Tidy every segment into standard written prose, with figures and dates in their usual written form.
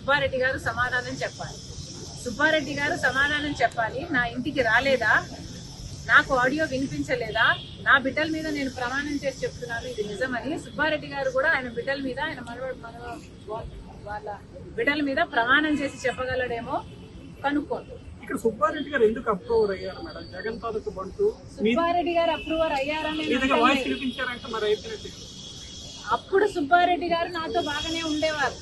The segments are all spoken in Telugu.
సుబ్బారెడ్డి గారు సమాధానం చెప్పాలి. సుబ్బారెడ్డి గారు సమాధానం చెప్పాలి. నా ఇంటికి రాలేదా, నాకు ఆడియో వినిపించలేదా, నా బిడ్డల మీద నేను ప్రమాణం చేసి చెప్తున్నాను ఇది నిజమని సుబ్బారెడ్డి గారు కూడా ఆయన బిడ్డల మీద, ఆయన వాళ్ళ బిడ్డల మీద ప్రమాణం చేసి చెప్పగలడేమో కనుక్కోండి. ఇక్కడ సుబ్బారెడ్డి గారు ఎందుకు అప్రూవర్ అయ్యారు మేడం? జగన్ తాలూకు బంటూ సుబ్బారెడ్డి గారు అప్రూవర్ అయ్యారని వినిపించారంటే అప్పుడు సుబ్బారెడ్డి గారు నాతో బాగానే ఉండేవారు.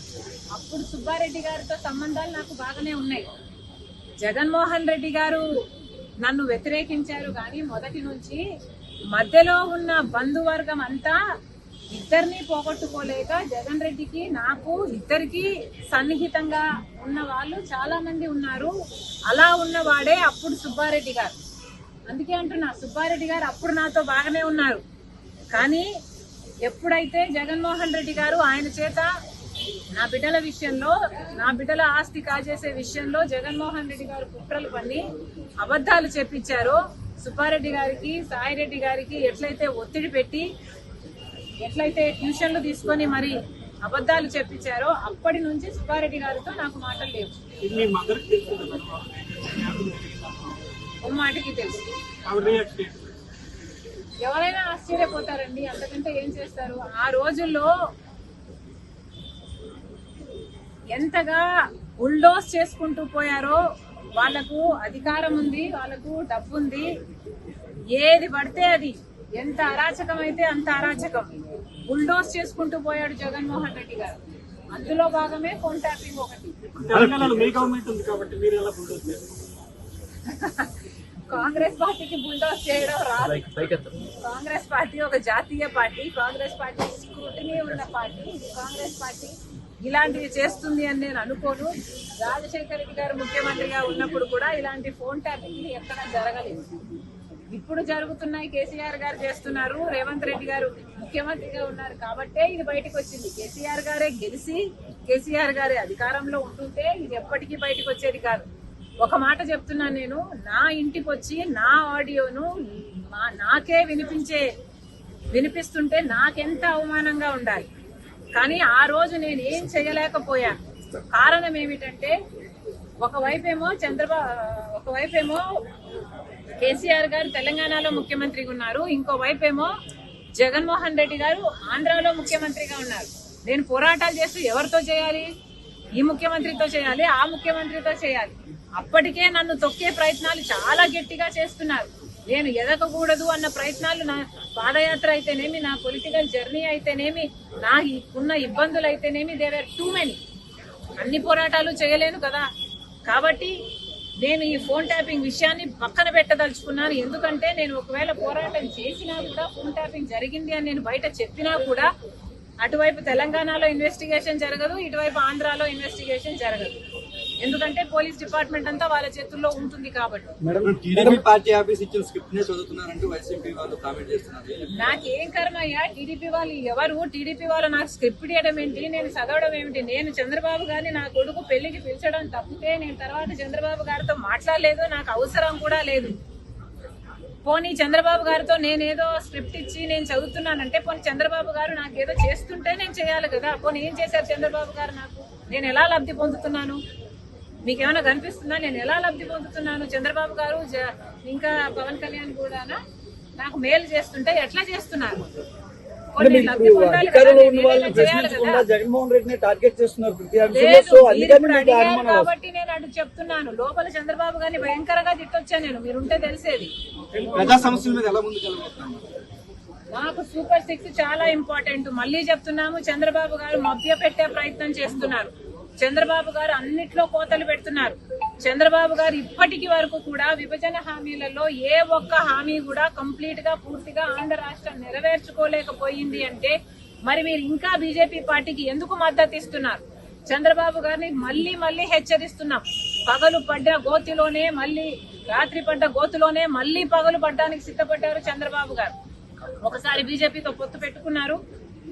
అప్పుడు సుబ్బారెడ్డి గారితో సంబంధాలు నాకు బాగానే ఉన్నాయి. జగన్మోహన్ రెడ్డి గారు నన్ను వ్యతిరేకించారు కానీ మొదటి నుంచి మధ్యలో ఉన్న బంధువర్గం అంతా ఇద్దరిని పోగొట్టుకోలేక జగన్ రెడ్డికి నాకు ఇద్దరికి సన్నిహితంగా ఉన్న వాళ్ళు చాలా మంది ఉన్నారు. అలా ఉన్నవాడే అప్పుడు సుబ్బారెడ్డి గారు. అందుకే అంటున్నా, సుబ్బారెడ్డి గారు అప్పుడు నాతో బాగానే ఉన్నారు. కానీ ఎప్పుడైతే జగన్మోహన్ రెడ్డి గారు ఆయన చేత నా బిడ్డల విషయంలో, నా బిడ్డల ఆస్తి కాజేసే విషయంలో జగన్మోహన్ రెడ్డి గారు కుట్రలు పన్ని అబద్ధాలు చెప్పించారో, సుబ్బారెడ్డి గారికి, సాయిరెడ్డి గారికి ఎట్లయితే ఒత్తిడి పెట్టి, ఎట్లయితే ట్యూషన్లు తీసుకొని మరి అబద్ధాలు చెప్పించారో అప్పటి నుంచి సుబ్బారెడ్డి గారితో నాకు మాటలు లేవు. మాటికి తెలుసు. ఎవరైనా ఆశ్చర్యపోతారండి, అంతకంటే ఏం చేస్తారు. ఆ రోజుల్లో ఎంతగా బుల్డోస్ చేసుకుంటూ పోయారో, వాళ్లకు అధికారం ఉంది, వాళ్లకు డబ్బు ఉంది, ఏది పడితే అది, ఎంత అరాచకం అయితే అంత అరాచకం బుల్డోస్ చేసుకుంటూ పోయాడు జగన్మోహన్ రెడ్డి గారు. అందులో భాగమే ఫోన్ ట్యాపింగ్ ఒకటి. కాంగ్రెస్ పార్టీకి బుల్డోస్ చేయడం రాదు. కాంగ్రెస్ పార్టీ ఒక జాతీయ పార్టీ, కాంగ్రెస్ పార్టీ స్క్రూటినీ ఉన్న పార్టీ. కాంగ్రెస్ పార్టీ ఇలాంటివి చేస్తుంది అని నేను అనుకోను. రాజశేఖర రెడ్డి గారు ముఖ్యమంత్రిగా ఉన్నప్పుడు కూడా ఇలాంటి ఫోన్ ట్యాపింగ్ ఎక్కడా జరగలేదు. ఇప్పుడు జరుగుతున్నాయి, కేసీఆర్ గారు చేస్తున్నారు, రేవంత్ రెడ్డి గారు ముఖ్యమంత్రిగా ఉన్నారు కాబట్టే ఇది బయటకు వచ్చింది. కేసీఆర్ గారే గెలిచి కేసీఆర్ గారే అధికారంలో ఉంటుంటే ఇది ఎప్పటికీ బయటకు వచ్చేది కాదు. ఒక మాట చెప్తున్నాను నేను, నా ఇంటికి వచ్చి నా ఆడియోను నాకే వినిపిస్తుంటే నాకెంత అవమానంగా ఉండాలి. కానీ ఆ రోజు నేను ఏం చేయలేకపోయాను. కారణం ఏమిటంటే ఒకవైపేమో కేసీఆర్ గారు తెలంగాణలో ముఖ్యమంత్రిగా ఉన్నారు, ఇంకోవైపేమో జగన్మోహన్ రెడ్డి గారు ఆంధ్రాలో ముఖ్యమంత్రిగా ఉన్నారు. నేను పోరాటాలు చేస్తూ ఎవరితో చేయాలి? ఈ ముఖ్యమంత్రితో చేయాలి, ఆ ముఖ్యమంత్రితో చేయాలి. అప్పటికే నన్ను తొక్కే ప్రయత్నాలు చాలా గట్టిగా చేస్తున్నారు. నేను ఎదగకూడదు అన్న ప్రయత్నాలు, నా పాదయాత్ర అయితేనేమి, నా పొలిటికల్ జర్నీ అయితేనేమి, నా ఉన్న ఇబ్బందులు అయితేనేమి, దేర్ ఆర్ టూ మెనీ. అన్ని పోరాటాలు చేయలేను కదా. కాబట్టి నేను ఈ ఫోన్ ట్యాపింగ్ విషయాన్ని పక్కన పెట్టదలుచుకున్నాను. ఎందుకంటే నేను ఒకవేళ పోరాటం చేసినా కూడా, ఫోన్ ట్యాపింగ్ జరిగింది అని నేను బయట చెప్పినా కూడా, అటువైపు తెలంగాణలో ఇన్వెస్టిగేషన్ జరగదు, ఇటువైపు ఆంధ్రాలో ఇన్వెస్టిగేషన్ జరగదు. ఎందుకంటే పోలీస్ డిపార్ట్మెంట్ అంతా వాళ్ళ చేతుల్లో ఉంటుంది కాబట్టి. నాకేం కర్మ అయ్యా, టీడీపీ వాళ్ళు ఎవరు? టీడీపీ వాళ్ళు నాకు స్క్రిప్ట్ ఇవ్వడం ఏంటి, నేను చదవడం ఏమిటి? నేను చంద్రబాబు గారిని నా కొడుకు పెళ్లికి పిలిచడం తప్పితే నేను తర్వాత చంద్రబాబు గారితో మాట్లాడలేదు, నాకు అవసరం కూడా లేదు. పోనీ చంద్రబాబు గారితో నేనేదో స్క్రిప్ట్ ఇచ్చి నేను చదువుతున్నానంటే, పోనీ చంద్రబాబు గారు నాకేదో చేస్తుంటే నేను చేయాలి కదా. పోనీ ఏం చేశారు చంద్రబాబు గారు నాకు? నేను ఎలా లబ్ధి పొందుతున్నాను? మీకేమైనా కనిపిస్తుందా నేను ఎలా లబ్ధి పొందుతున్నాను? చంద్రబాబు గారు ఇంకా పవన్ కళ్యాణ్ కూడా నాకు మేలు చేస్తుంటే ఎట్లా చేస్తున్నారు? కాబట్టి నేను అటు చెప్తున్నాను. లోపల చంద్రబాబు గారిని భయంకరంగా తిట్టొచ్చాను నేను, మీరుంటే తెలిసేది. నాకు సూపర్ 6 చాలా ఇంపార్టెంట్. మళ్ళీ చెప్తున్నాము, చంద్రబాబు గారు మభ్య పెట్టే ప్రయత్నం చేస్తున్నారు. చంద్రబాబు గారు అన్నిట్లో కోతలు పెడుతున్నారు. చంద్రబాబు గారు ఇప్పటికి వరకు కూడా విభజన హామీలలో ఏ ఒక్క హామీ కూడా కంప్లీట్ గా పూర్తిగా ఆంధ్ర రాష్ట్రం నెరవేర్చుకోలేకపోయింది అంటే మరి మీరు ఇంకా బీజేపీ పార్టీకి ఎందుకు మద్దతు ఇస్తున్నారు? చంద్రబాబు గారిని మళ్ళీ హెచ్చరిస్తున్నాం. పగలు పడ్డ గోతిలోనే మళ్ళీ, రాత్రి పడ్డ గోతులోనే మళ్ళీ పగలు పడ్డానికి సిద్ధపడ్డారు చంద్రబాబు గారు. ఒకసారి బీజేపీతో పొత్తు పెట్టుకున్నారు,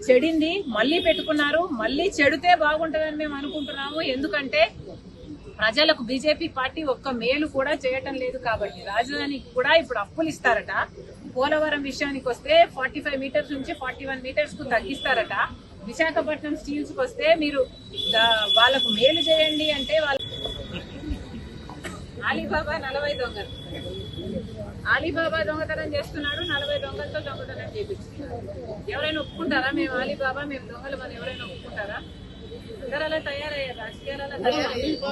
చెడింది, మళ్ళీ పెట్టుకున్నారు. మళ్ళీ చెడితే బాగుంటుందని మేము అనుకుంటున్నాము. ఎందుకంటే ప్రజలకు బీజేపీ పార్టీ ఒక్క మేలు కూడా చేయటం లేదు కాబట్టి. రాజధానికి కూడా ఇప్పుడు అప్పులు ఇస్తారట. పోలవరం విషయానికి వస్తే 45 మీటర్స్ నుంచి 41 మీటర్స్ కు తగ్గిస్తారట. విశాఖపట్నం స్టీల్స్ కి వస్తే మీరు వాళ్ళకు మేలు చేయండి అంటే వాళ్ళు అలీబాబా 40 దొంగలు, అలీబాబా దొంగతనం చేస్తున్నాడు, 40 దొంగలతో దొంగతనం చేపించుకున్నాడు. ఎవరైనా ఒప్పుకుంటారా మేము అలీబాబా మేము దొంగలు మనం ఎవరైనా ఒప్పుకుంటారా? అందరూ అలా తయారయ్యారు, రాజకీయాలు అలా తయారయ్యారు.